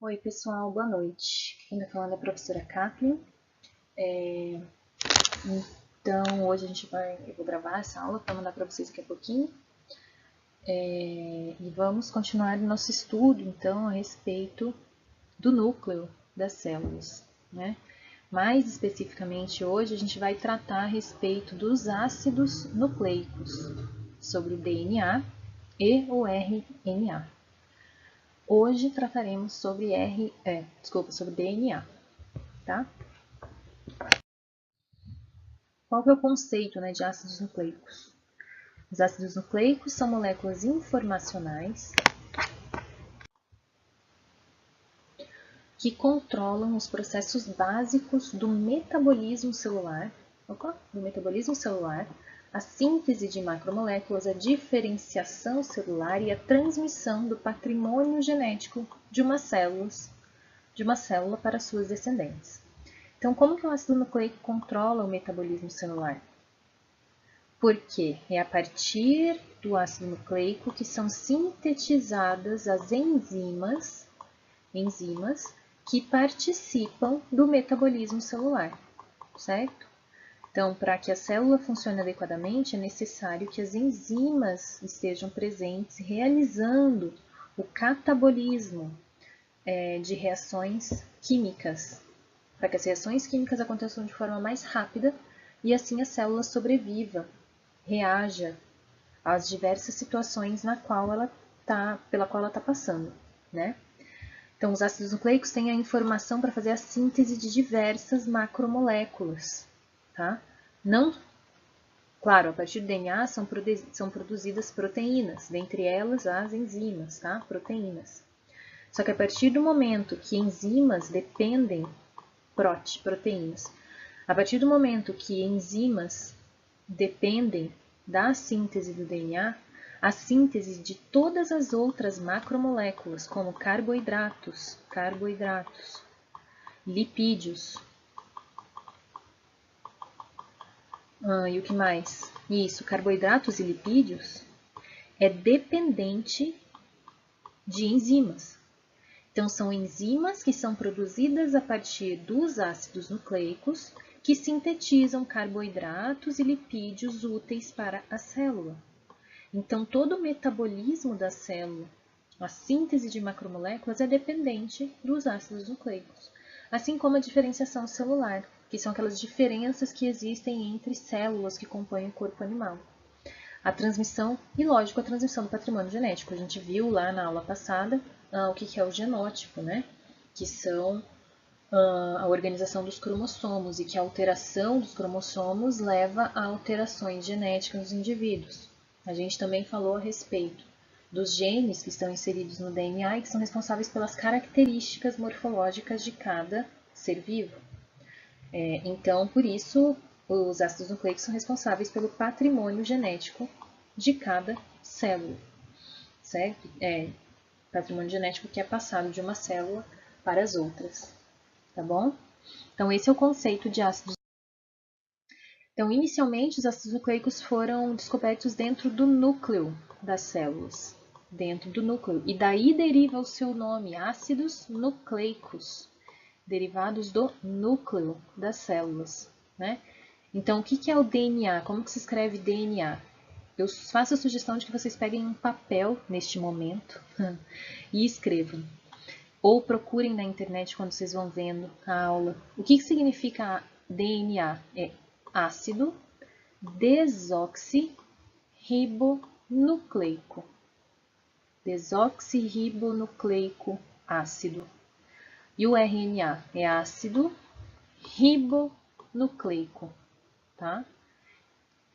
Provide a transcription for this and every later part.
Oi, pessoal, boa noite. Quem está falando é a professora Kathleen. Então, hoje eu vou gravar essa aula para mandar para vocês daqui a pouquinho. E vamos continuar o nosso estudo, então, a respeito do núcleo das células, né? Mais especificamente, hoje a gente vai tratar a respeito dos ácidos nucleicos, sobre o DNA e o RNA. Hoje trataremos sobre sobre DNA, tá? Qual que é o conceito, né, de ácidos nucleicos? Os ácidos nucleicos são moléculas informacionais que controlam os processos básicos do metabolismo celular, a síntese de macromoléculas, a diferenciação celular e a transmissão do patrimônio genético de uma célula para suas descendentes. Então, como que o ácido nucleico controla o metabolismo celular? Porque é a partir do ácido nucleico que são sintetizadas as enzimas que participam do metabolismo celular, certo? Então, para que a célula funcione adequadamente, é necessário que as enzimas estejam presentes, realizando o catabolismo de reações químicas, para que as reações químicas aconteçam de forma mais rápida e assim a célula sobreviva, reaja às diversas situações pela qual ela está passando, né? Então, os ácidos nucleicos têm a informação para fazer a síntese de diversas macromoléculas, tá? Não, claro, a partir do DNA são produzidas proteínas, dentre elas as enzimas, tá? Proteínas. Só que a partir do momento que enzimas dependem, proteínas, a partir do momento que enzimas dependem da síntese do DNA, a síntese de todas as outras macromoléculas, como carboidratos, lipídios, e o que mais? Isso, carboidratos e lipídios é dependente de enzimas. Então, são enzimas que são produzidas a partir dos ácidos nucleicos que sintetizam carboidratos e lipídios úteis para a célula. Então, todo o metabolismo da célula, a síntese de macromoléculas, é dependente dos ácidos nucleicos, assim como a diferenciação celular, que são aquelas diferenças que existem entre células que compõem o corpo animal. A transmissão e, lógico, a transmissão do patrimônio genético. A gente viu lá na aula passada o que é o genótipo, né? Que são a organização dos cromossomos e que a alteração dos cromossomos leva a alterações genéticas nos indivíduos. A gente também falou a respeito dos genes que estão inseridos no DNA e que são responsáveis pelas características morfológicas de cada ser vivo. Então, por isso, os ácidos nucleicos são responsáveis pelo patrimônio genético de cada célula, certo? Patrimônio genético que é passado de uma célula para as outras, tá bom? Então, esse é o conceito de ácidos. Então, inicialmente, os ácidos nucleicos foram descobertos dentro do núcleo das células, dentro do núcleo, e daí deriva o seu nome, ácidos nucleicos, derivados do núcleo das células, né? Então, o que é o DNA? Como que se escreve DNA? Eu faço a sugestão de que vocês peguem um papel neste momento e escrevam. Ou procurem na internet quando vocês vão vendo a aula. O que significa DNA? É ácido desoxirribonucleico. Desoxirribonucleico ácido. E o RNA é ácido ribonucleico, tá?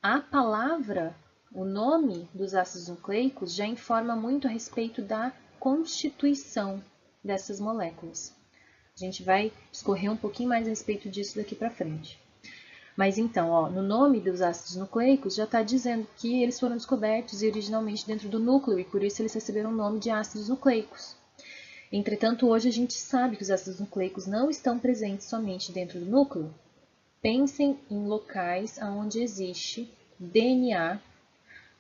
A palavra, o nome dos ácidos nucleicos já informa muito a respeito da constituição dessas moléculas. A gente vai discorrer um pouquinho mais a respeito disso daqui para frente. Mas então, no nome dos ácidos nucleicos já está dizendo que eles foram descobertos originalmente dentro do núcleo e por isso eles receberam o nome de ácidos nucleicos. Entretanto, hoje a gente sabe que os ácidos nucleicos não estão presentes somente dentro do núcleo. Pensem em locais onde existe DNA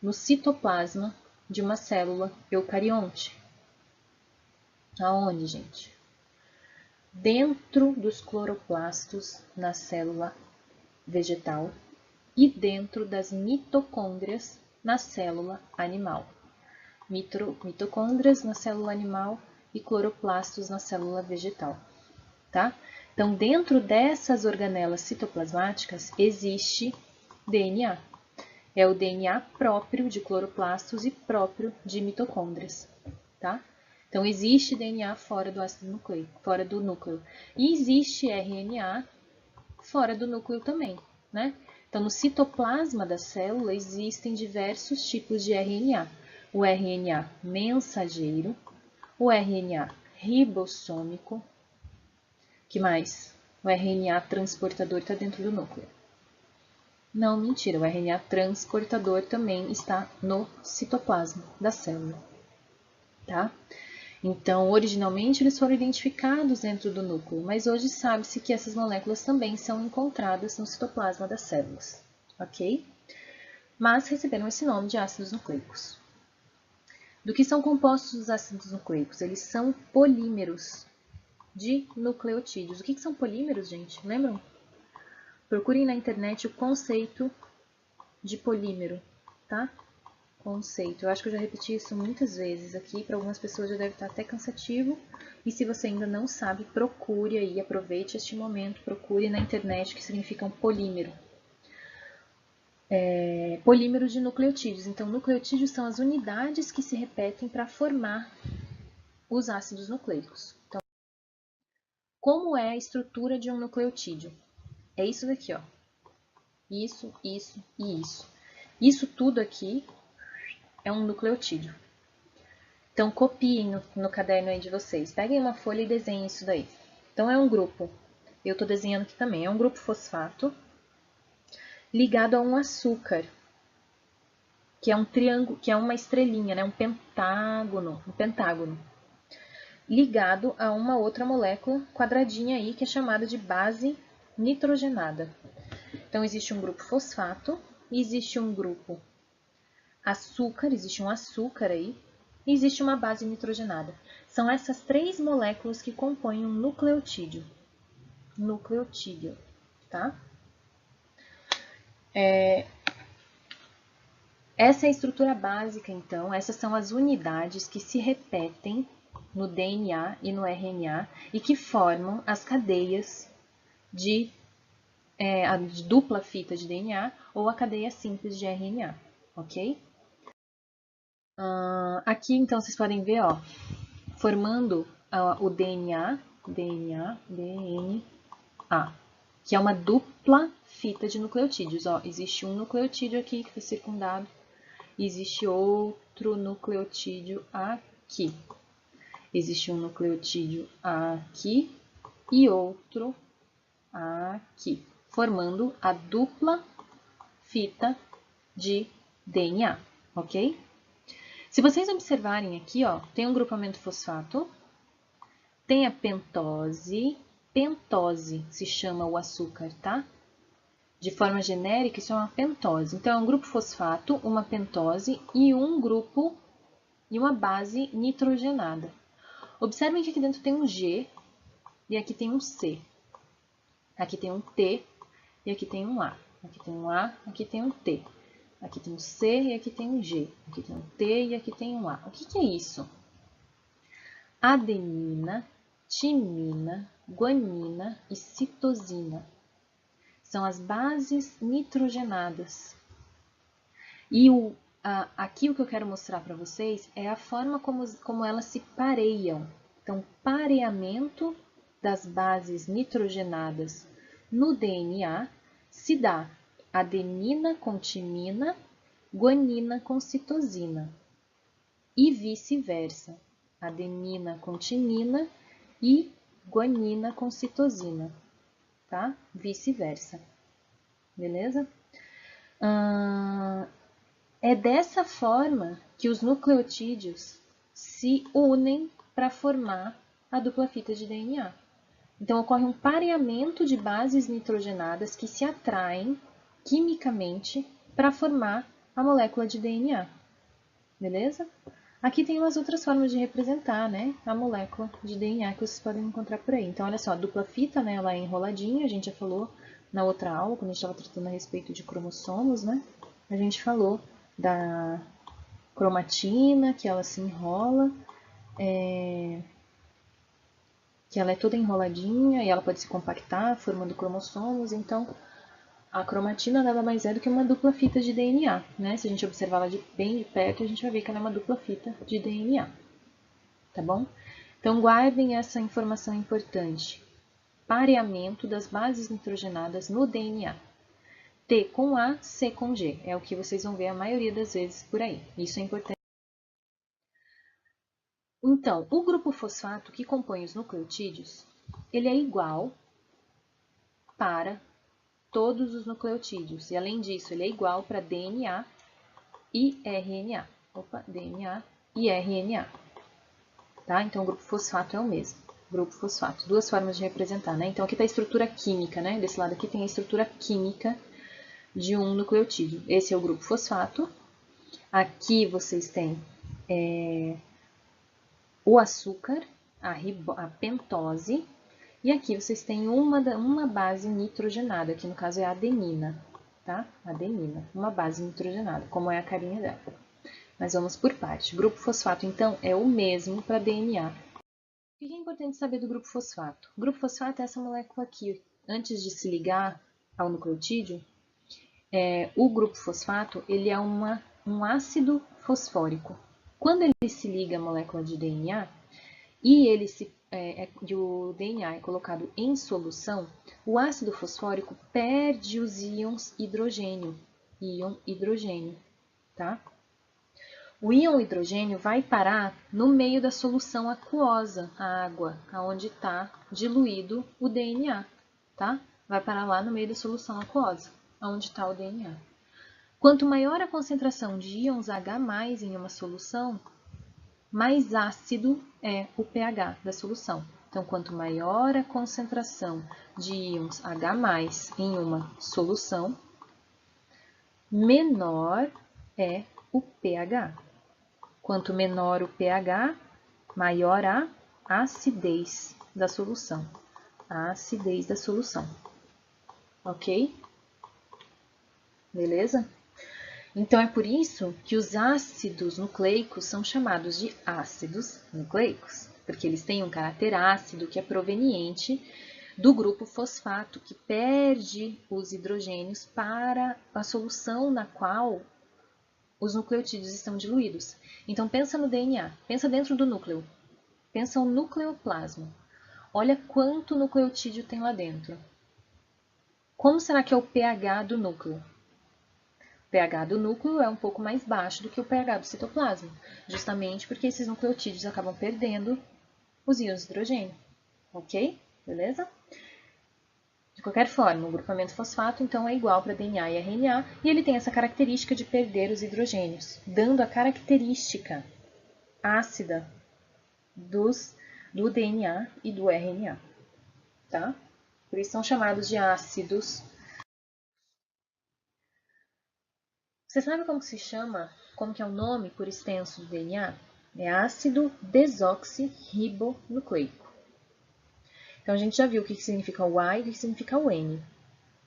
no citoplasma de uma célula eucarionte. Aonde, gente? dentro dos cloroplastos na célula vegetal e dentro das mitocôndrias na célula animal. Mitocôndrias na célula animal e cloroplastos na célula vegetal, tá? Então, dentro dessas organelas citoplasmáticas existe DNA. É o DNA próprio de cloroplastos e próprio de mitocôndrias, tá? Então, existe DNA fora do ácido nucleico, fora do núcleo. E existe RNA fora do núcleo também, né? Então, no citoplasma da célula existem diversos tipos de RNA. O RNA mensageiro, o RNA ribossômico, que mais? O RNA transportador está dentro do núcleo. Não, mentira, o RNA transportador também está no citoplasma da célula, tá? Então, originalmente eles foram identificados dentro do núcleo, mas hoje sabe-se que essas moléculas também são encontradas no citoplasma das células, ok? Mas receberam esse nome de ácidos nucleicos. Do que são compostos os ácidos nucleicos? Eles são polímeros de nucleotídeos. O que são polímeros, gente? Lembram? Procurem na internet o conceito de polímero, tá? Conceito. Eu acho que eu já repeti isso muitas vezes aqui, para algumas pessoas já deve estar até cansativo. E se você ainda não sabe, procure aí, aproveite este momento, procure na internet o que significa um polímero. Polímero de nucleotídeos. Então, nucleotídeos são as unidades que se repetem para formar os ácidos nucleicos. Então, como é a estrutura de um nucleotídeo? É isso daqui, ó. Isso, isso e isso. Isso tudo aqui é um nucleotídeo. Então, copiem no caderno aí de vocês. Peguem uma folha e desenhem isso daí. Então, é um grupo. Eu estou desenhando aqui também. É um grupo fosfato ligado a um açúcar, que é um triângulo, que é uma estrelinha, né? Um pentágono, ligado a uma outra molécula quadradinha aí, que é chamada de base nitrogenada. Então, existe um grupo fosfato, existe um grupo açúcar, existe um açúcar aí, e existe uma base nitrogenada. São essas três moléculas que compõem um nucleotídeo. Nucleotídeo, tá? Essa é a estrutura básica, então. Essas são as unidades que se repetem no DNA e no RNA e que formam as cadeias de dupla fita de DNA ou a cadeia simples de RNA, ok? Aqui, então, vocês podem ver, ó, formando o DNA, que é uma dupla fita de nucleotídeos. Ó, existe um nucleotídeo aqui que está circundado, e existe outro nucleotídeo aqui. Existe um nucleotídeo aqui e outro aqui, formando a dupla fita de DNA, ok? Se vocês observarem aqui, ó, tem um grupamento fosfato, tem a pentose. Pentose se chama o açúcar, tá? De forma genérica, isso é uma pentose. Então, é um grupo fosfato, uma pentose e um grupo e uma base nitrogenada. Observem que aqui dentro tem um G e aqui tem um C. Aqui tem um T e aqui tem um A. Aqui tem um A, aqui tem um T. Aqui tem um C e aqui tem um G. Aqui tem um T e aqui tem um A. O que é isso? Adenina, timina, guanina e citosina. São as bases nitrogenadas. E aqui o que eu quero mostrar para vocês é a forma como elas se pareiam. Então, pareamento das bases nitrogenadas no DNA se dá adenina com timina, guanina com citosina. E vice-versa, adenina com timina e guanina com citosina, tá? Vice-versa, beleza? É dessa forma que os nucleotídeos se unem para formar a dupla fita de DNA. Então, ocorre um pareamento de bases nitrogenadas que se atraem quimicamente para formar a molécula de DNA. Beleza? Aqui tem umas outras formas de representar, né, a molécula de DNA que vocês podem encontrar por aí. Então, olha só, a dupla fita, né, ela é enroladinha, a gente já falou na outra aula, quando a gente estava tratando a respeito de cromossomos, né, a gente falou da cromatina, que ela se enrola, que ela é toda enroladinha e ela pode se compactar, formando cromossomos. Então, a cromatina nada mais é do que uma dupla fita de DNA, né? Se a gente observar ela bem de perto, a gente vai ver que ela é uma dupla fita de DNA, tá bom? Então, guardem essa informação importante. Pareamento das bases nitrogenadas no DNA. T com A, C com G. É o que vocês vão ver a maioria das vezes por aí. Isso é importante. Então, o grupo fosfato que compõe os nucleotídeos, ele é igual para todos os nucleotídeos. E, além disso, ele é igual para DNA e RNA. DNA e RNA. Tá? Então, o grupo fosfato é o mesmo. Grupo fosfato. Duas formas de representar, né? Então, aqui está a estrutura química, né? Desse lado aqui tem a estrutura química de um nucleotídeo. Esse é o grupo fosfato. Aqui vocês têm o açúcar, a pentose. E aqui vocês têm uma base nitrogenada, que no caso é a adenina, tá? Adenina, uma base nitrogenada, como é a carinha dela. Mas vamos por parte. O grupo fosfato, então, é o mesmo para DNA. O que é importante saber do grupo fosfato? O grupo fosfato é essa molécula aqui. Antes de se ligar ao nucleotídeo, o grupo fosfato ele é um ácido fosfórico. Quando ele se liga à molécula de DNA, e o DNA é colocado em solução, o ácido fosfórico perde os íons hidrogênio, tá? O íon hidrogênio vai parar no meio da solução aquosa, a água, onde está diluído o DNA, tá? Vai parar lá no meio da solução aquosa, onde está o DNA. Quanto maior a concentração de íons H+ em uma solução, mais ácido é o pH da solução. Então, quanto maior a concentração de íons H+ em uma solução, menor é o pH. Quanto menor o pH, maior a acidez da solução. A acidez da solução. Ok? Beleza? Então, é por isso que os ácidos nucleicos são chamados de ácidos nucleicos, porque eles têm um caráter ácido que é proveniente do grupo fosfato, que perde os hidrogênios para a solução na qual os nucleotídeos estão diluídos. Então, pensa no DNA, pensa dentro do núcleo, pensa o nucleoplasma. Olha quanto nucleotídeo tem lá dentro. Como será que é o pH do núcleo? O pH do núcleo é um pouco mais baixo do que o pH do citoplasma, justamente porque esses nucleotídeos acabam perdendo os íons de hidrogênio. Ok? Beleza? De qualquer forma, o grupamento fosfato então é igual para DNA e RNA, e ele tem essa característica de perder os hidrogênios, dando a característica ácida do DNA e do RNA. Tá? Por isso são chamados de ácidos. Você sabe como se chama, como que é o nome por extenso do DNA? É ácido desoxirribonucleico. Então, a gente já viu o que significa o A e o que significa o N.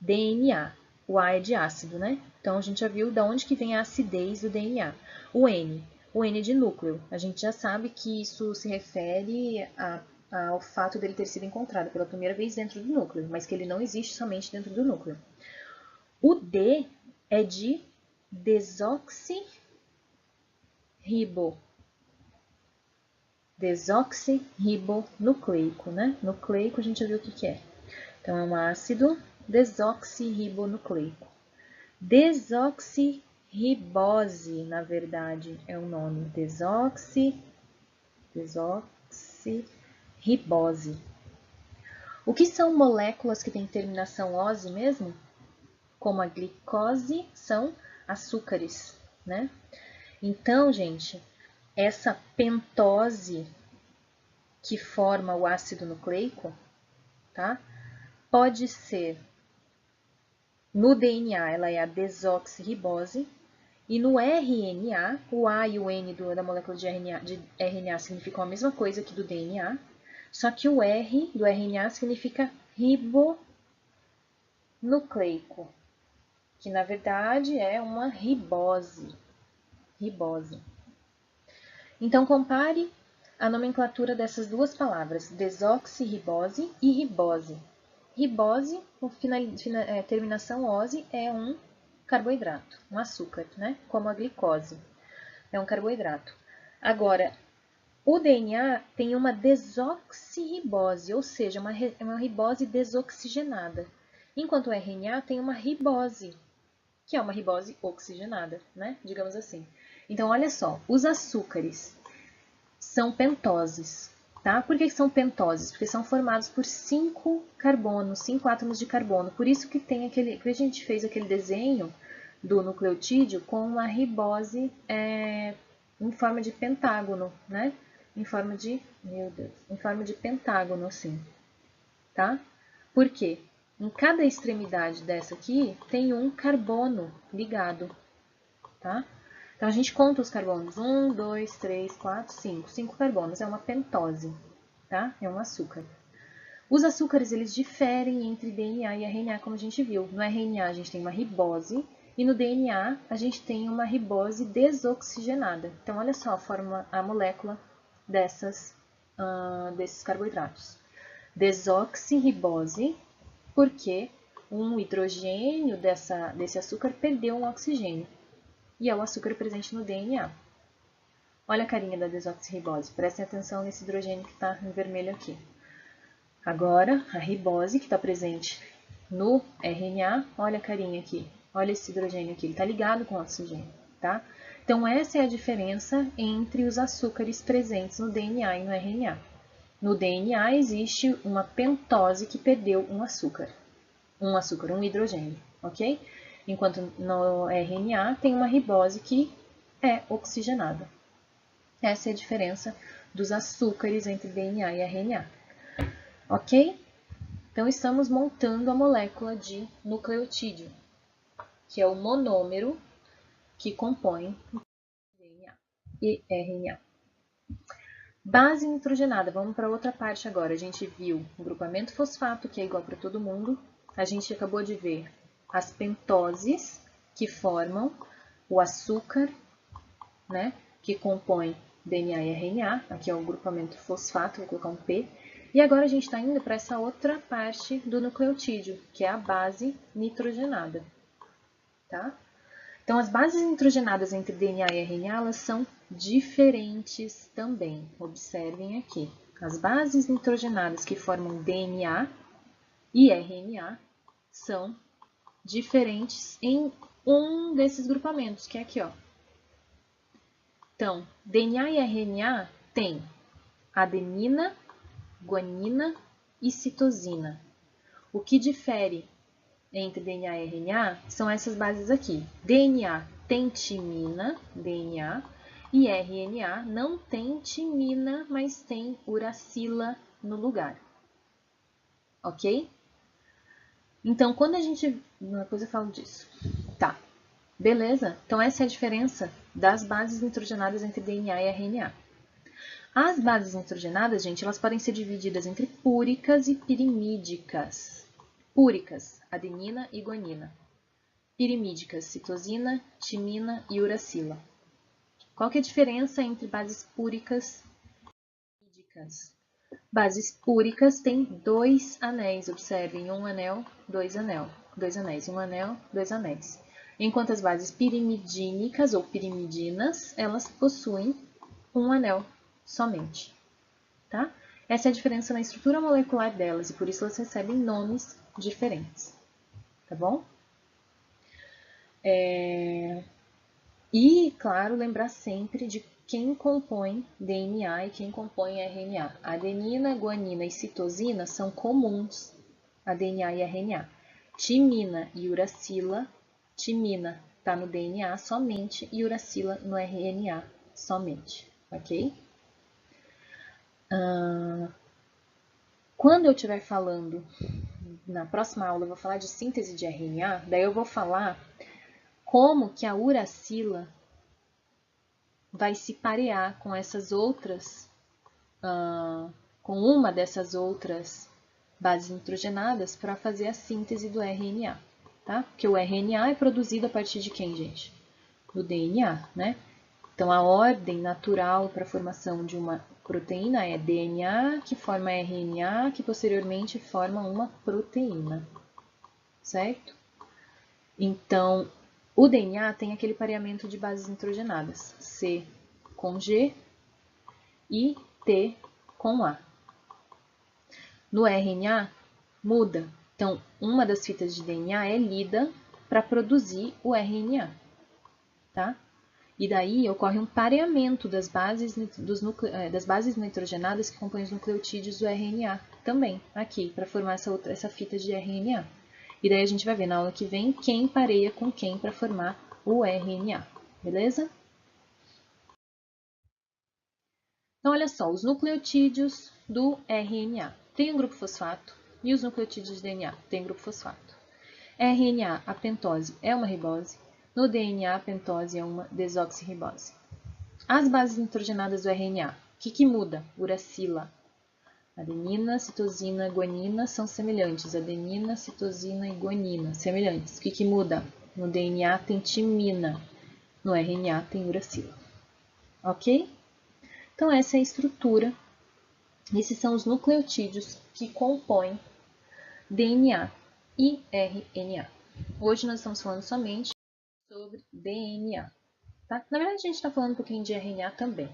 DNA. O A é de ácido, né? Então, a gente já viu de onde que vem a acidez do DNA. O N é de núcleo. A gente já sabe que isso se refere ao fato dele ter sido encontrado pela primeira vez dentro do núcleo, mas que ele não existe somente dentro do núcleo. O D é de desoxirribonucleico, né? Nucleico a gente já viu o que é. Então, é um ácido desoxirribonucleico. Desoxirribose, na verdade, é o nome. Desoxirribose. O que são moléculas que têm terminação -ose mesmo? Como a glicose, são açúcares, né? Então, gente, essa pentose que forma o ácido nucleico, tá? No DNA, ela é a desoxirribose, E no RNA, o A e o N da molécula de RNA significam a mesma coisa que do DNA, só que o R do RNA significa ribonucleico, que na verdade é uma ribose. Então, compare a nomenclatura dessas duas palavras, desoxirribose e ribose. Ribose, com terminação -ose, é um carboidrato, um açúcar, né? Como a glicose, é um carboidrato. Agora, o DNA tem uma desoxirribose, ou seja, uma ribose desoxigenada, enquanto o RNA tem uma ribose, que é uma ribose oxigenada, né? Digamos assim. Então, olha só, os açúcares são pentoses, tá? Por que são pentoses? Porque são formados por 5 carbonos, 5 átomos de carbono. Por isso que tem que a gente fez aquele desenho do nucleotídeo com uma ribose em forma de pentágono, né? Em forma de, meu Deus, em forma de pentágono, assim, tá? Por quê? Em cada extremidade dessa aqui tem um carbono ligado, tá? Então, a gente conta os carbonos. 1, 2, 3, 4, 5. 5 carbonos. É uma pentose, tá? É um açúcar. Os açúcares, eles diferem entre DNA e RNA, como a gente viu. No RNA, a gente tem uma ribose e no DNA, a gente tem uma ribose desoxigenada. Então, olha só a molécula desses carboidratos. Desoxirribose, porque um hidrogênio desse açúcar perdeu um oxigênio. E é o açúcar presente no DNA. Olha a carinha da desoxirribose. Prestem atenção nesse hidrogênio que está em vermelho aqui. Agora, a ribose, que está presente no RNA, olha a carinha aqui. Olha esse hidrogênio aqui, ele está ligado com o oxigênio, tá? Então, essa é a diferença entre os açúcares presentes no DNA e no RNA. No DNA existe uma pentose que perdeu um hidrogênio, ok? Enquanto no RNA tem uma ribose que é oxigenada. Essa é a diferença dos açúcares entre DNA e RNA, ok? Então, estamos montando a molécula de nucleotídeo, que é o monômero que compõe DNA e RNA. Base nitrogenada, vamos para outra parte agora. A gente viu o grupamento fosfato, que é igual para todo mundo. A gente acabou de ver as pentoses, que formam o açúcar, né, que compõe DNA e RNA. Aqui é o grupamento fosfato, vou colocar um P. E agora a gente está indo para essa outra parte do nucleotídeo, que é a base nitrogenada, tá? Então, as bases nitrogenadas entre DNA e RNA, elas são diferentes também. Observem aqui. As bases nitrogenadas que formam DNA e RNA são diferentes em um desses grupamentos, que é aqui, ó. Então, DNA e RNA tem adenina, guanina e citosina. O que difere entre DNA e RNA são essas bases aqui. DNA tem timina, DNA, e RNA não tem timina, mas tem uracila no lugar. Ok? Então, quando a gente... Depois eu falo disso. Tá. Beleza? Então, essa é a diferença das bases nitrogenadas entre DNA e RNA. As bases nitrogenadas, gente, elas podem ser divididas entre púricas e pirimídicas. Púricas, adenina e guanina. Pirimídicas, citosina, timina e uracila. Qual que é a diferença entre bases púricas e pirimídicas? Bases púricas têm 2 anéis, observem, um anel, dois anéis, um anel, 2 anéis. Enquanto as bases pirimidínicas ou pirimidinas, elas possuem um anel somente, tá? Essa é a diferença na estrutura molecular delas e por isso elas recebem nomes diferentes, tá bom? E, claro, lembrar sempre de quem compõe DNA e quem compõe RNA. Adenina, guanina e citosina são comuns a DNA e RNA. Timina e uracila, timina está no DNA somente e uracila no RNA somente, ok? Quando eu estiver falando, na próxima aula eu vou falar de síntese de RNA, daí eu vou falar como que a uracila vai se parear com essas outras, com uma dessas outras bases nitrogenadas para fazer a síntese do RNA, tá? Porque o RNA é produzido a partir de quem, gente? Do DNA, né? Então, a ordem natural para a formação de uma proteína é DNA, que forma RNA, que posteriormente forma uma proteína, certo? Então, o DNA tem aquele pareamento de bases nitrogenadas, C com G e T com A. No RNA, muda. Então, uma das fitas de DNA é lida para produzir o RNA, tá? E daí ocorre um pareamento das bases nitrogenadas que compõem os nucleotídeos do RNA também, aqui, para formar essa fita de RNA. E daí a gente vai ver na aula que vem quem pareia com quem para formar o RNA, beleza? Então, olha só, os nucleotídeos do RNA. Tem um grupo fosfato e os nucleotídeos de DNA tem grupo fosfato. RNA, a pentose, é uma ribose. No DNA, a pentose é uma desoxirribose. As bases nitrogenadas do RNA, o que muda? Uracila. Adenina, citosina, guanina são semelhantes. Adenina, citosina e guanina, semelhantes. O que muda? No DNA tem timina, no RNA tem uracila. Ok? Então, essa é a estrutura. Esses são os nucleotídeos que compõem DNA e RNA. Hoje nós estamos falando somente sobre DNA. Tá? Na verdade, a gente está falando um pouquinho de RNA também,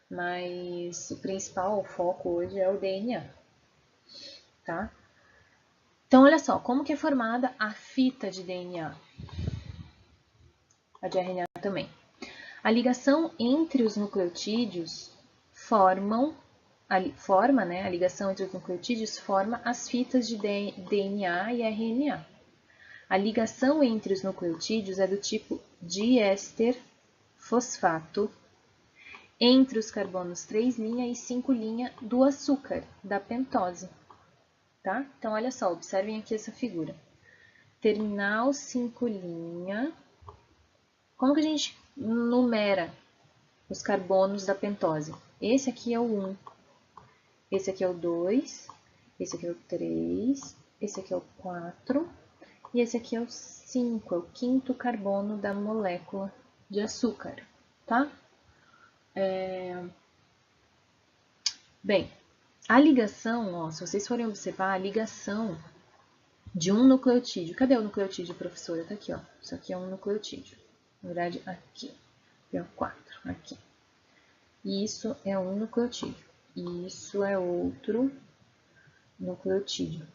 mas o principal foco hoje é o DNA. Tá? Então, olha só, como que é formada a fita de DNA? A de RNA também. A ligação entre os nucleotídeos a ligação entre os nucleotídeos forma as fitas de DNA e RNA. A ligação entre os nucleotídeos é do tipo diéster fosfato entre os carbonos 3' e 5' do açúcar, da pentose. Tá? Então, olha só, observem aqui essa figura. Terminal 5'. Como que a gente numera os carbonos da pentose? Esse aqui é o 1, esse aqui é o 2, esse aqui é o 3, esse aqui é o 4 e esse aqui é o 5, é o quinto carbono da molécula de açúcar, tá? Bem, a ligação, ó, se vocês forem observar, a ligação de um nucleotídeo. Cadê o nucleotídeo, professora? Tá aqui, ó. Isso aqui é um nucleotídeo. Na verdade, aqui. É o 4, aqui. Isso é um nucleotídeo. Isso é outro nucleotídeo.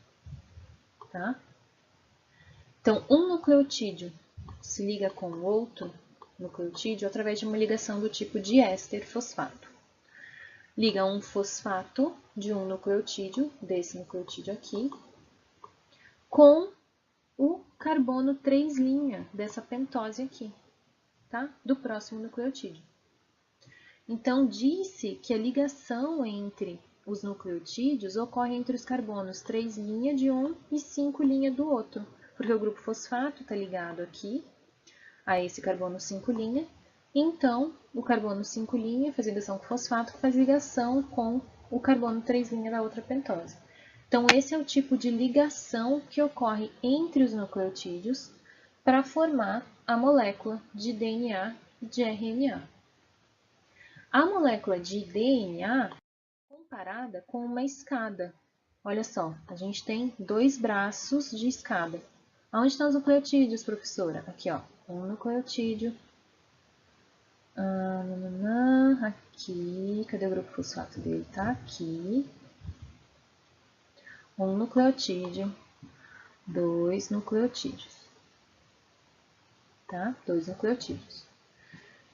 Tá? Então, um nucleotídeo se liga com outro nucleotídeo através de uma ligação do tipo diéster fosfato. Liga um fosfato de um nucleotídeo, desse nucleotídeo aqui, com o carbono 3' dessa pentose aqui, tá? Do próximo nucleotídeo. Então, disse que a ligação entre os nucleotídeos ocorre entre os carbonos 3' de um e 5' do outro, porque o grupo fosfato está ligado aqui a esse carbono 5', então o carbono 5' faz ligação com o fosfato, que faz ligação com o carbono 3' da outra pentose. Então, esse é o tipo de ligação que ocorre entre os nucleotídeos para formar a molécula de DNA e de RNA. A molécula de DNA é comparada com uma escada. Olha só, a gente tem dois braços de escada. Onde estão os nucleotídeos, professora? Aqui, ó, um nucleotídeo. Aqui, cadê o grupo fosfato dele? Tá aqui. Um nucleotídeo, dois nucleotídeos. Tá? Dois nucleotídeos.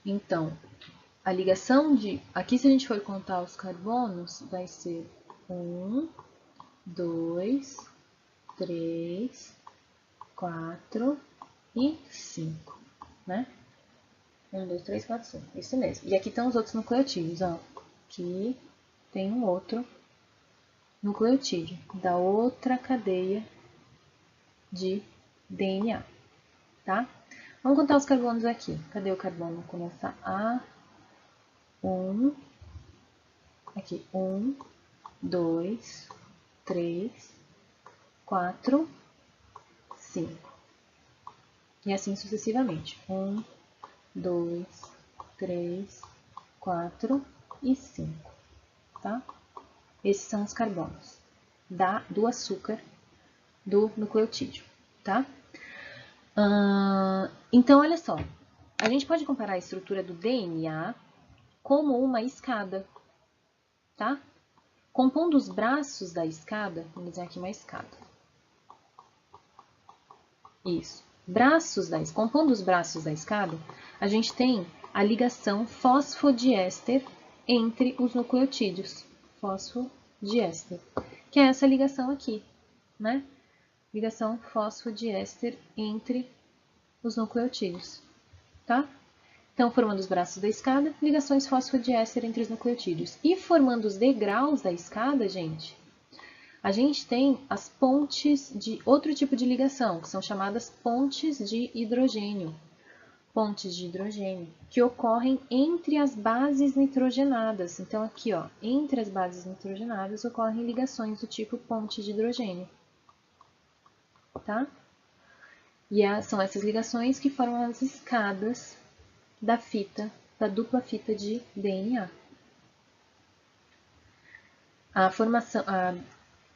Então, a ligação de... Aqui, se a gente for contar os carbonos, vai ser 1, 2, 3, 4 e 5, né? 1, 2, 3, 4, 5. Isso mesmo. E aqui estão os outros nucleotídeos, ó. Aqui tem um outro nucleotídeo da outra cadeia de DNA, tá? Vamos contar os carbonos aqui. Cadê o carbono? Começa A, 1, aqui, 1, 2, 3, 4, 5. E assim sucessivamente. 1, 2, 3, 4 e 5, tá? Esses são os carbonos do açúcar do nucleotídeo, tá? Então, olha só. A gente pode comparar a estrutura do DNA como uma escada, tá? Compondo os braços da escada, vamos desenhar aqui uma escada. Isso. Compondo os braços da escada, a gente tem a ligação fosfodiéster entre os nucleotídeos. Fosfodiéster, que é essa ligação aqui, né? Ligação fosfodiéster entre os nucleotídeos, tá? Então, formando os braços da escada, ligações fosfodiéster entre os nucleotídeos. E formando os degraus da escada, gente, a gente tem as pontes de outro tipo de ligação, que são chamadas pontes de hidrogênio. Pontes de hidrogênio, que ocorrem entre as bases nitrogenadas. Então, aqui, ó, entre as bases nitrogenadas ocorrem ligações do tipo ponte de hidrogênio. Tá? E são essas ligações que formam as escadas da dupla fita de DNA.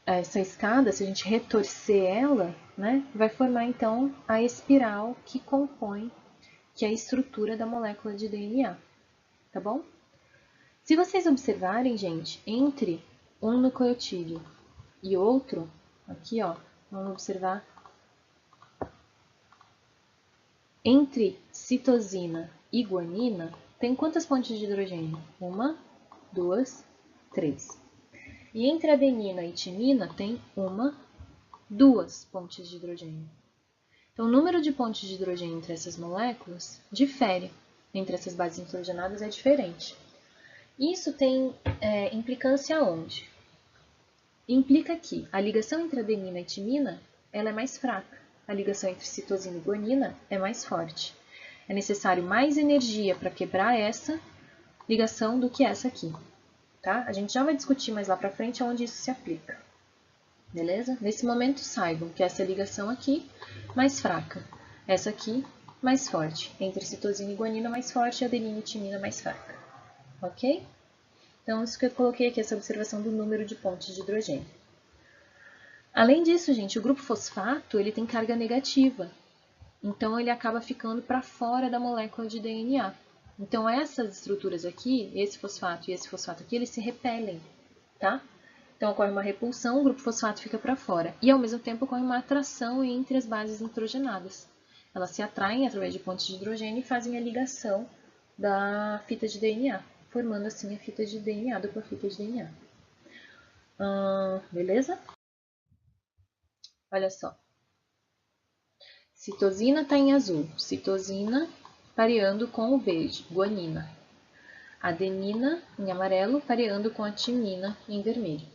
Essa escada, se a gente retorcer ela, né, vai formar então a espiral que é a estrutura da molécula de DNA, tá bom? Se vocês observarem, gente, entre um nucleotídeo e outro, aqui, ó, vamos observar, entre citosina e guanina, tem quantas pontes de hidrogênio? 1, 2, 3. E entre adenina e timina tem 1, 2 pontes de hidrogênio. Então, o número de pontes de hidrogênio entre essas moléculas difere. Entre essas bases nitrogenadas é diferente. Isso tem implicância onde? Implica que a ligação entre adenina e timina ela é mais fraca. A ligação entre citosina e guanina é mais forte. É necessário mais energia para quebrar essa ligação do que essa aqui. Tá? A gente já vai discutir mais lá para frente onde isso se aplica. Beleza? Nesse momento, saibam que essa ligação aqui, mais fraca. Essa aqui, mais forte. Entre citosina e guanina, mais forte. E adenina e timina, mais fraca. Ok? Então, isso que eu coloquei aqui, essa observação do número de pontes de hidrogênio. Além disso, gente, o grupo fosfato, ele tem carga negativa. Então, ele acaba ficando para fora da molécula de DNA. Então, essas estruturas aqui, esse fosfato e esse fosfato aqui, eles se repelem, tá? Então, ocorre uma repulsão, o grupo fosfato fica para fora. E, ao mesmo tempo, ocorre uma atração entre as bases nitrogenadas. Elas se atraem através de pontes de hidrogênio e fazem a ligação da fita de DNA, formando assim a fita de DNA, dupla fita de DNA. Beleza? Olha só. Citosina está em azul. Citosina pareando com o verde, guanina. Adenina em amarelo, pareando com a timina em vermelho.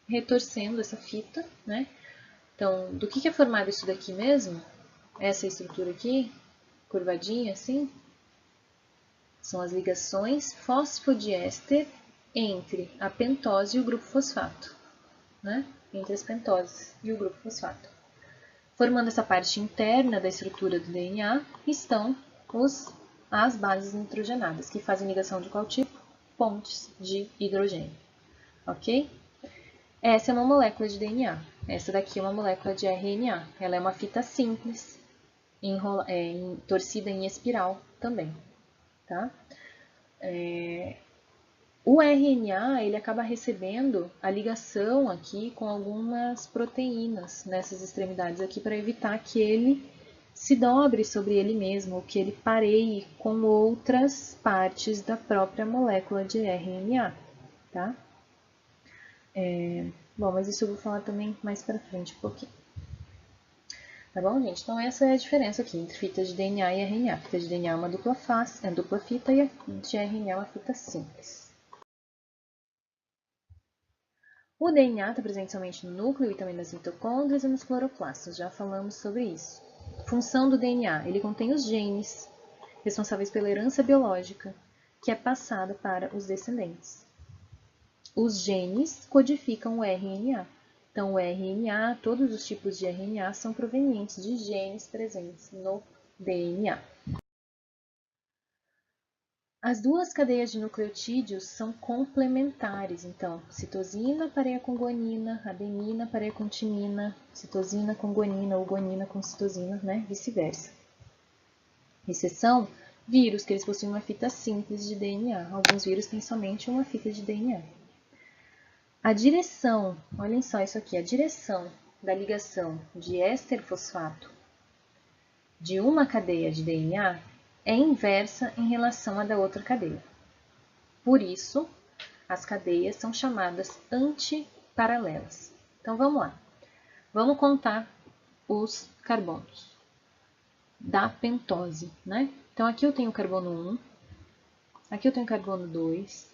Retorcendo essa fita, né? Então, do que é formado isso daqui mesmo? Essa estrutura aqui, curvadinha assim, são as ligações fosfodiéster entre a pentose e o grupo fosfato, né? Entre as pentoses e o grupo fosfato. Formando essa parte interna da estrutura do DNA estão as bases nitrogenadas, que fazem ligação de qual tipo? Pontes de hidrogênio, ok? Essa é uma molécula de DNA. Essa daqui é uma molécula de RNA. Ela é uma fita simples, torcida em espiral também, tá? O RNA ele acaba recebendo a ligação aqui com algumas proteínas nessas extremidades aqui para evitar que ele se dobre sobre ele mesmo, ou que ele pareie com outras partes da própria molécula de RNA, tá? Bom, mas isso eu vou falar também mais para frente um pouquinho. Tá bom, gente? Então, essa é a diferença aqui entre fita de DNA e RNA. A fita de DNA é uma dupla fita e a de RNA é uma fita simples. O DNA está presente somente no núcleo e também nas mitocôndrias e nos cloroplastos. Já falamos sobre isso. Função do DNA. Ele contém os genes responsáveis pela herança biológica, que é passada para os descendentes. Os genes codificam o RNA. Então, o RNA, todos os tipos de RNA são provenientes de genes presentes no DNA. As duas cadeias de nucleotídeos são complementares, então, citosina pareia com guanina, adenina pareia com timina, citosina com guanina ou guanina com citosina, né? Vice-versa. Exceção, vírus, que eles possuem uma fita simples de DNA. Alguns vírus têm somente uma fita de DNA. A direção, olhem só isso aqui, a direção da ligação de éster fosfato de uma cadeia de DNA é inversa em relação à da outra cadeia. Por isso, as cadeias são chamadas antiparalelas. Então, vamos lá. Vamos contar os carbonos da pentose, né? Então, aqui eu tenho o carbono 1, aqui eu tenho o carbono 2,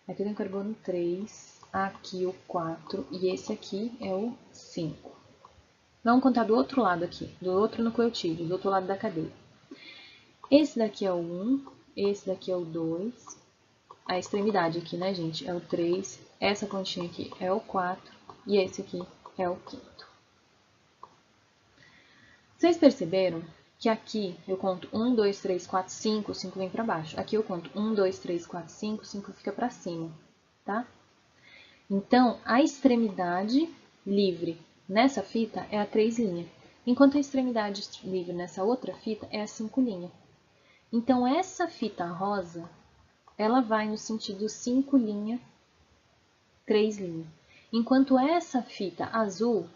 aqui eu tenho o carbono 3, aqui o 4 e esse aqui é o 5. Vamos contar do outro lado aqui, do outro nucleotídeo, do outro lado da cadeia. Esse daqui é o 1, esse daqui é o 2, a extremidade aqui, né, gente, é o 3, essa pontinha aqui é o 4 e esse aqui é o 5º. Vocês perceberam que aqui eu conto 1, 2, 3, 4, 5, 5 vem para baixo. Aqui eu conto 1, 2, 3, 4, 5, 5 fica para cima, tá? Então, a extremidade livre nessa fita é a 3', enquanto a extremidade livre nessa outra fita é a 5'. Então, essa fita rosa, ela vai no sentido 5', 3', enquanto essa fita azul,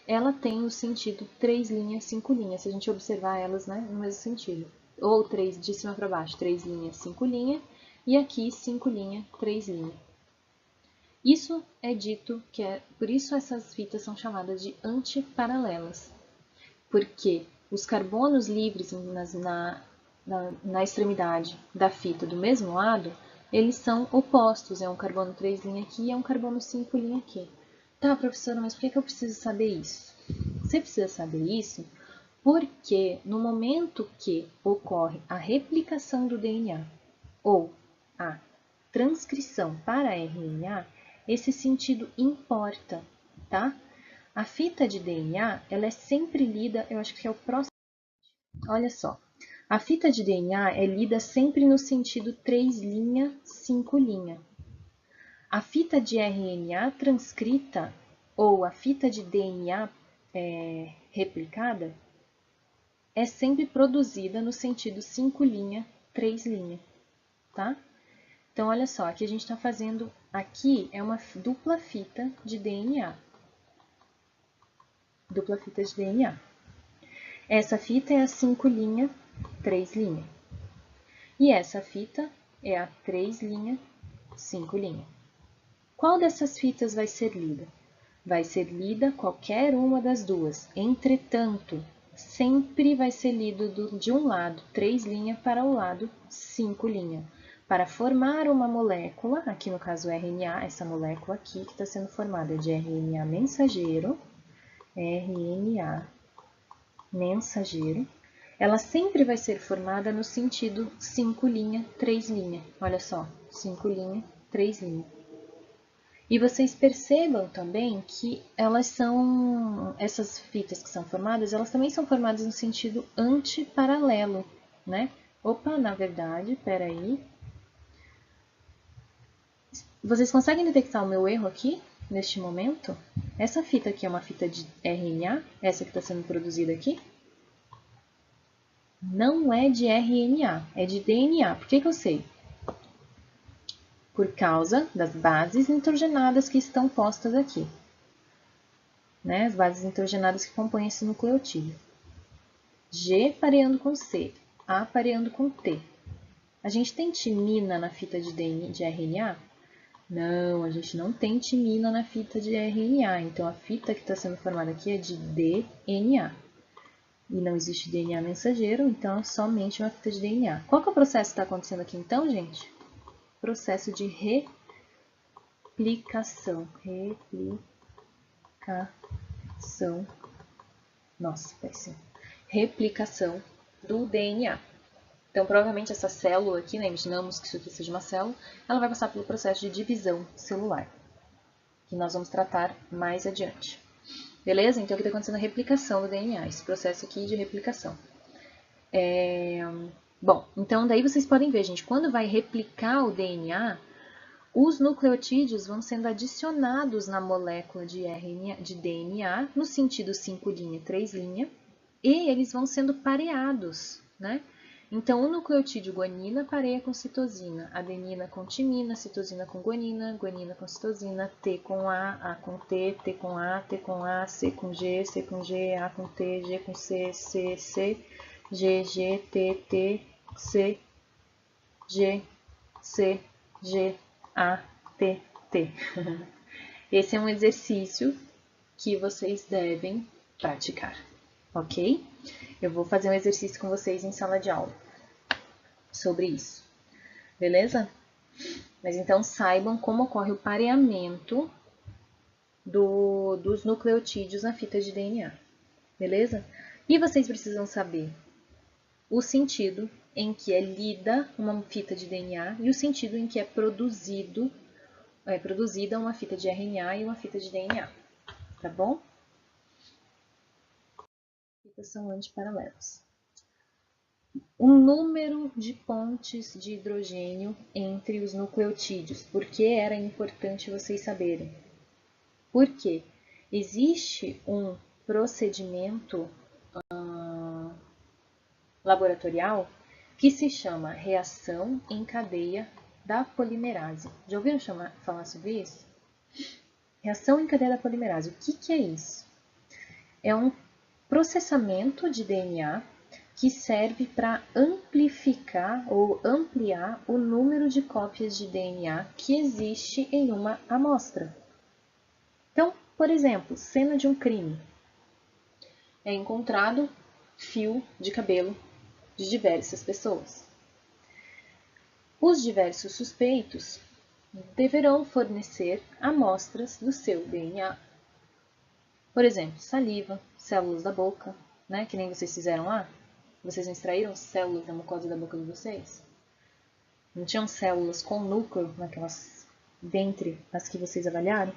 ela tem o sentido 3', 5', se a gente observar elas, né, no mesmo sentido. Ou 3 de cima para baixo, 3', 5', e aqui 5', 3'. Isso é dito que por isso essas fitas são chamadas de antiparalelas, porque os carbonos livres na extremidade da fita do mesmo lado, eles são opostos, é um carbono 3' aqui e é um carbono 5' aqui. Tá, professora, mas por que eu preciso saber isso? Você precisa saber isso porque no momento que ocorre a replicação do DNA ou a transcrição para RNA, esse sentido importa, tá? A fita de DNA, ela é sempre lida, eu acho que é o próximo. Olha só, a fita de DNA é lida sempre no sentido 3', 5'. A fita de RNA transcrita ou a fita de DNA replicada é sempre produzida no sentido 5', 3', tá? Então, olha só, aqui a gente está fazendo, aqui é uma dupla fita de DNA. Dupla fita de DNA. Essa fita é a 5', 3'. E essa fita é a 3', 5'. Qual dessas fitas vai ser lida? Vai ser lida qualquer uma das duas. Entretanto, sempre vai ser lido de um lado 3' para o lado 5'. Para formar uma molécula, aqui no caso RNA, essa molécula aqui que está sendo formada é de RNA mensageiro, ela sempre vai ser formada no sentido 5', 3'. Olha só, 5', 3'. E vocês percebam também que essas fitas que são formadas, elas também são formadas no sentido antiparalelo, né? Opa, na verdade, peraí. Vocês conseguem detectar o meu erro aqui, neste momento? Essa fita aqui é uma fita de RNA, essa que está sendo produzida aqui. Não é de RNA, é de DNA. Por que eu sei? Por causa das bases nitrogenadas que estão postas aqui. Né? As bases nitrogenadas que compõem esse nucleotídeo. G pareando com C, A pareando com T. A gente tem timina na fita de RNA? Não, a gente não tem timina na fita de RNA, então a fita que está sendo formada aqui é de DNA. E não existe DNA mensageiro, então é somente uma fita de DNA. Qual que é o processo que está acontecendo aqui então, gente? Processo de replicação. Nossa, péssimo. replicação do DNA. Então, provavelmente essa célula aqui, né, imaginamos que isso aqui seja uma célula, ela vai passar pelo processo de divisão celular, que nós vamos tratar mais adiante. Beleza? Então, aqui está acontecendo a replicação do DNA, esse processo aqui de replicação. Bom, então daí vocês podem ver, gente, quando vai replicar o DNA, os nucleotídeos vão sendo adicionados na molécula de DNA, no sentido 5', 3', e eles vão sendo pareados, né? Então, o nucleotídeo guanina pareia com citosina, adenina com timina, citosina com guanina, guanina com citosina, T com A com T, T com A, T com A, C com G, C com G, A com T, G com C, C, C, G, G, T, T, C, G, C, G, A, T, T. Esse é um exercício que vocês devem praticar, ok? Eu vou fazer um exercício com vocês em sala de aula sobre isso, beleza? Mas então saibam como ocorre o pareamento dos nucleotídeos na fita de DNA, beleza? E vocês precisam saber o sentido em que é lida uma fita de DNA e o sentido em que é produzida uma fita de RNA e uma fita de DNA, tá bom? Fitas são antiparalelos. O número de pontes de hidrogênio entre os nucleotídeos. Por que era importante vocês saberem? Porque existe um procedimento laboratorial que se chama reação em cadeia da polimerase. Já ouviram falar sobre isso? Reação em cadeia da polimerase. O que é isso? É um processamento de DNA que serve para amplificar ou ampliar o número de cópias de DNA que existe em uma amostra. Então, por exemplo, cena de um crime. É encontrado fio de cabelo de diversas pessoas. Os diversos suspeitos deverão fornecer amostras do seu DNA. Por exemplo, saliva, células da boca, né, que nem vocês fizeram lá. Vocês não extraíram células da mucosa da boca de vocês? Não tinham células com núcleo naquelas, dentre as que vocês avaliaram?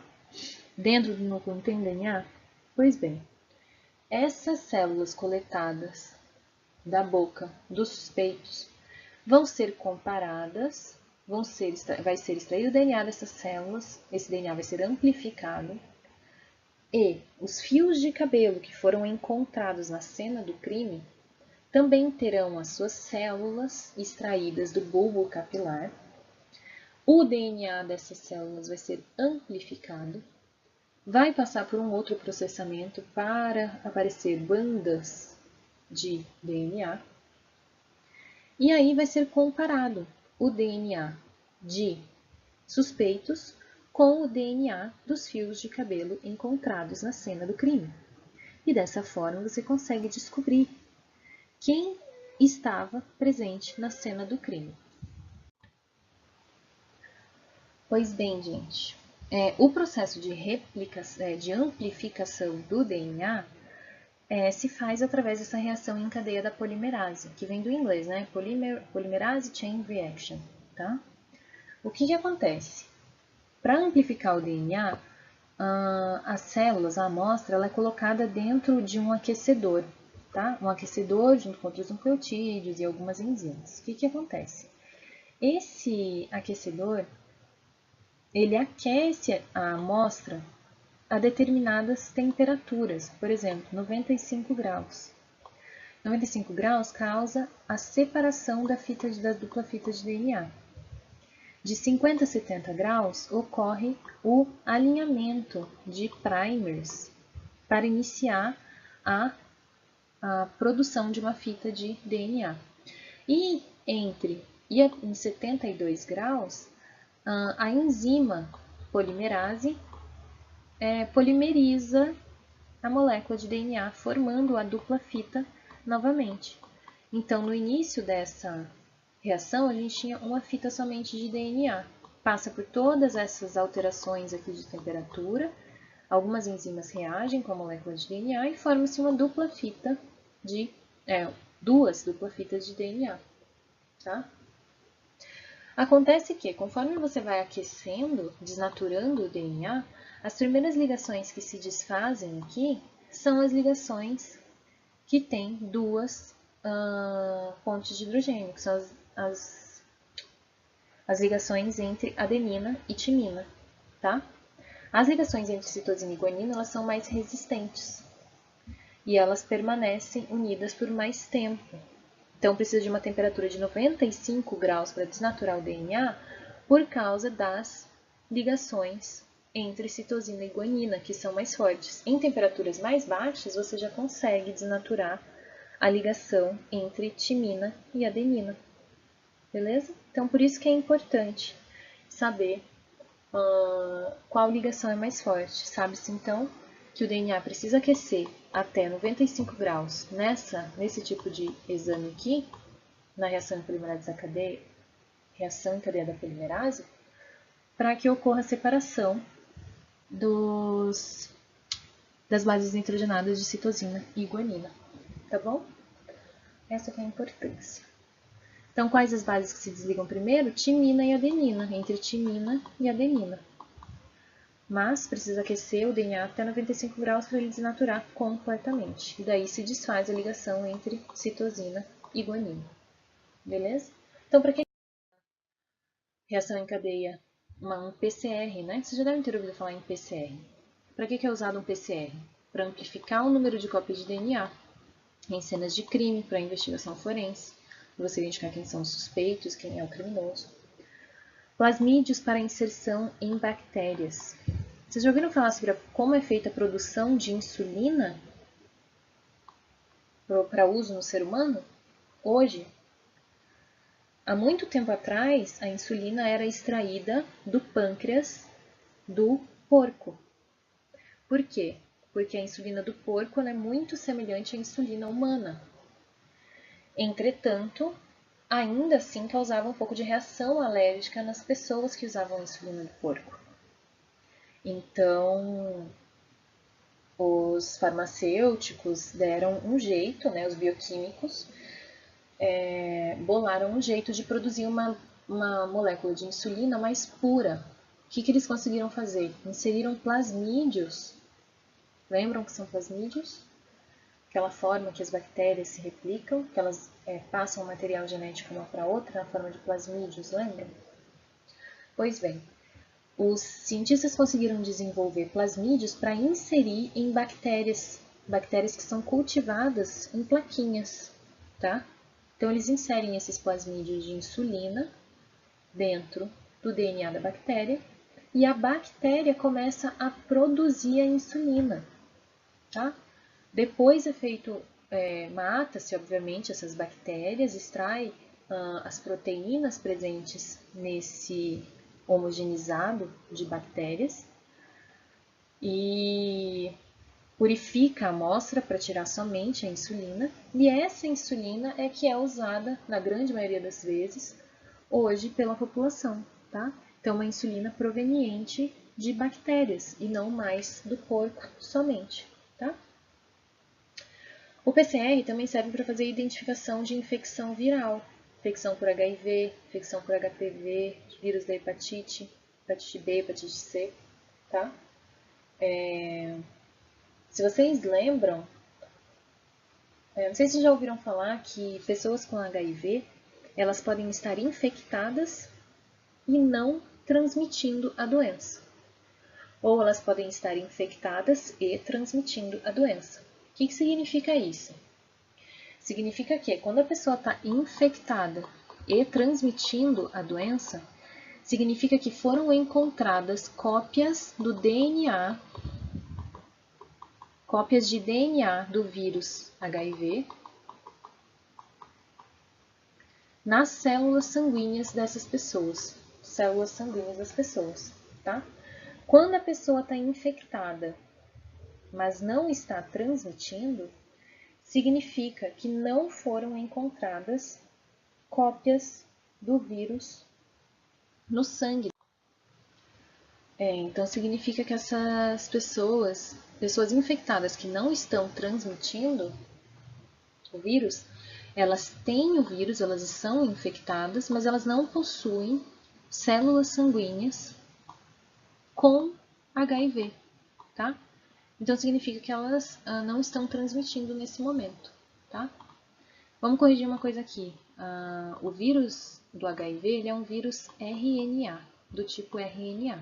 Dentro do núcleo não tem DNA? Pois bem, essas células coletadas da boca dos suspeitos vão ser comparadas, vai ser extraído o DNA dessas células, esse DNA vai ser amplificado, e os fios de cabelo que foram encontrados na cena do crime também terão as suas células extraídas do bulbo capilar. O DNA dessas células vai ser amplificado, vai passar por um outro processamento para aparecer bandas de DNA, e aí vai ser comparado o DNA de suspeitos com o DNA dos fios de cabelo encontrados na cena do crime. E dessa forma você consegue descobrir quem estava presente na cena do crime. Pois bem, gente, o processo de amplificação do DNA se faz através dessa reação em cadeia da polimerase, que vem do inglês, né? Polymerase Chain Reaction, tá? O que acontece? Para amplificar o DNA, as células, a amostra, ela é colocada dentro de um aquecedor, tá? Um aquecedor junto com outros nucleotídeos e algumas enzimas. O que acontece? Esse aquecedor, ele aquece a amostra a determinadas temperaturas, por exemplo, 95 graus. 95 graus causa a separação da dupla fita de DNA. De 50 a 70 graus ocorre o alinhamento de primers para iniciar a produção de uma fita de DNA. E em 72 graus, a enzima polimerase polimeriza a molécula de DNA, formando a dupla fita novamente. Então, no início dessa reação, a gente tinha uma fita somente de DNA. Passa por todas essas alterações aqui de temperatura, algumas enzimas reagem com a molécula de DNA e forma-se uma dupla fita de duas duplas fitas de DNA, tá? Acontece que, conforme você vai aquecendo, desnaturando o DNA, as primeiras ligações que se desfazem aqui são as ligações que têm duas pontes de hidrogênio, que são as ligações entre adenina e timina, tá? As ligações entre citosina e guanina, elas são mais resistentes e elas permanecem unidas por mais tempo. Então, precisa de uma temperatura de 95 graus para desnaturar o DNA por causa das ligações entre citosina e guanina, que são mais fortes. Em temperaturas mais baixas, você já consegue desnaturar a ligação entre timina e adenina. Beleza? Então, por isso que é importante saber qual ligação é mais forte. Sabe-se, então, que o DNA precisa aquecer até 95 graus nesse tipo de exame aqui, na reação em polimerase da cadeia, reação em cadeia da polimerase, para que ocorra a separação das bases nitrogenadas de citosina e guanina, tá bom? Essa que é a importância. Então, quais as bases que se desligam primeiro? Timina e adenina, entre timina e adenina. Mas precisa aquecer o DNA até 95 graus para ele desnaturar completamente. E daí se desfaz a ligação entre citosina e guanina. Beleza? Então, para que reação em cadeia? Um PCR, né? Vocês já devem ter ouvido falar em PCR. Para que é usado um PCR? Para amplificar o número de cópias de DNA em cenas de crime, para investigação forense, para você identificar quem são os suspeitos, quem é o criminoso. Plasmídios para inserção em bactérias. Vocês já ouviram falar sobre como é feita a produção de insulina para uso no ser humano? Hoje, há muito tempo atrás, a insulina era extraída do pâncreas do porco. Por quê? Porque a insulina do porco é muito semelhante à insulina humana. Entretanto, ainda assim causava um pouco de reação alérgica nas pessoas que usavam a insulina do porco. Então, os farmacêuticos deram um jeito, né, os bioquímicos, bolaram um jeito de produzir uma molécula de insulina mais pura. O que eles conseguiram fazer? Inseriram plasmídios. Lembram que são plasmídios? Aquela forma que as bactérias se replicam, que elas passam o material genético uma para outra na forma de plasmídios, lembram? Pois bem, os cientistas conseguiram desenvolver plasmídios para inserir em bactérias que são cultivadas em plaquinhas, tá? Então, eles inserem esses plasmídios de insulina dentro do DNA da bactéria e a bactéria começa a produzir a insulina, tá? Depois é feito, mata-se, obviamente, essas bactérias, extrai as proteínas presentes nesse homogeneizado de bactérias e purifica a amostra para tirar somente a insulina, e essa insulina é que é usada, na grande maioria das vezes, hoje pela população, tá? Então, uma insulina proveniente de bactérias e não mais do porco somente, tá? O PCR também serve para fazer identificação de infecção viral, infecção por HIV, infecção por HPV, vírus da hepatite B, hepatite C, tá? Se vocês lembram, não sei se vocês já ouviram falar que pessoas com HIV, elas podem estar infectadas e não transmitindo a doença. Ou elas podem estar infectadas e transmitindo a doença. O que significa isso? Significa que quando a pessoa está infectada e transmitindo a doença, significa que foram encontradas cópias do DNA, cópias de DNA do vírus HIV nas células sanguíneas dessas pessoas, células sanguíneas das pessoas, tá? Quando a pessoa está infectada, mas não está transmitindo, significa que não foram encontradas cópias do vírus no sangue. Então significa que essas pessoas infectadas que não estão transmitindo o vírus, elas têm o vírus, elas são infectadas, mas elas não possuem células sanguíneas com HIV, tá? Então, significa que elas não estão transmitindo nesse momento, tá? Vamos corrigir uma coisa aqui. O vírus do HIV ele é um vírus RNA, do tipo RNA.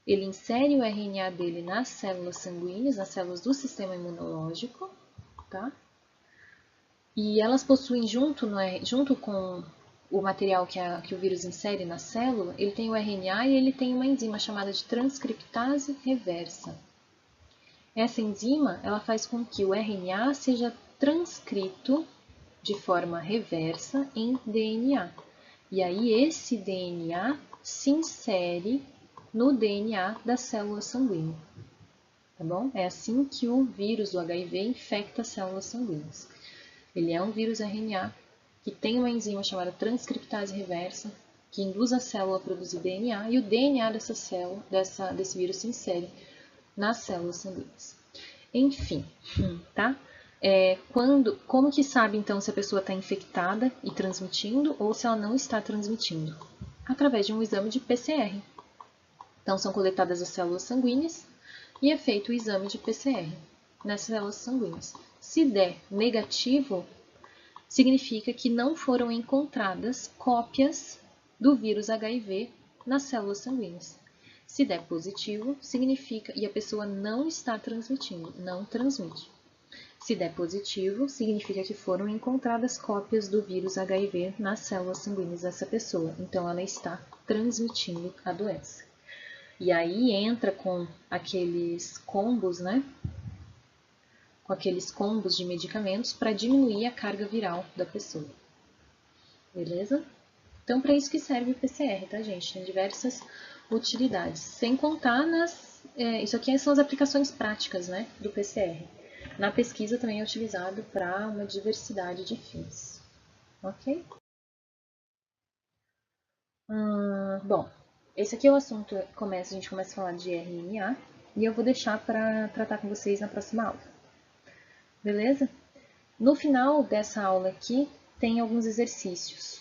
Ele insere o RNA dele nas células sanguíneas, nas células do sistema imunológico, tá? E elas possuem, junto com o material que o vírus insere na célula, ele tem o RNA e ele tem uma enzima chamada de transcriptase reversa. Essa enzima ela faz com que o RNA seja transcrito de forma reversa em DNA. E aí esse DNA se insere no DNA da célula sanguínea. Tá bom? É assim que o vírus do HIV infecta as células sanguíneas. Ele é um vírus RNA que tem uma enzima chamada transcriptase reversa, que induz a célula a produzir DNA, e o DNA dessa célula, desse vírus se insere nas células sanguíneas. Enfim, tá? Como que sabe, então, se a pessoa está infectada e transmitindo ou se ela não está transmitindo? Através de um exame de PCR. Então, são coletadas as células sanguíneas e é feito o exame de PCR nessas células sanguíneas. Se der negativo, significa que não foram encontradas cópias do vírus HIV nas células sanguíneas. Se der positivo, significa e a pessoa não está transmitindo, não transmite. Se der positivo, significa que foram encontradas cópias do vírus HIV nas células sanguíneas dessa pessoa. Então, ela está transmitindo a doença. E aí entra com aqueles combos, né? Com aqueles combos de medicamentos para diminuir a carga viral da pessoa. Beleza? Então, para isso que serve o PCR, tá, gente? Tem diversas utilidades. Sem contar isso aqui são as aplicações práticas, né, do PCR. Na pesquisa também é utilizado para uma diversidade de fins. Ok? Bom, esse aqui é o assunto, a gente começa a falar de RNA, e eu vou deixar para tratar com vocês na próxima aula. Beleza? No final dessa aula aqui, tem alguns exercícios,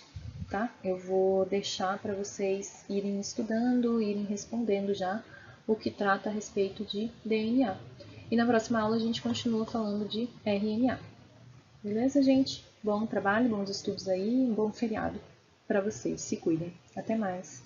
tá? Eu vou deixar para vocês irem estudando, irem respondendo já o que trata a respeito de DNA. E na próxima aula a gente continua falando de RNA. Beleza, gente? Bom trabalho, bons estudos aí, um bom feriado para vocês. Se cuidem. Até mais.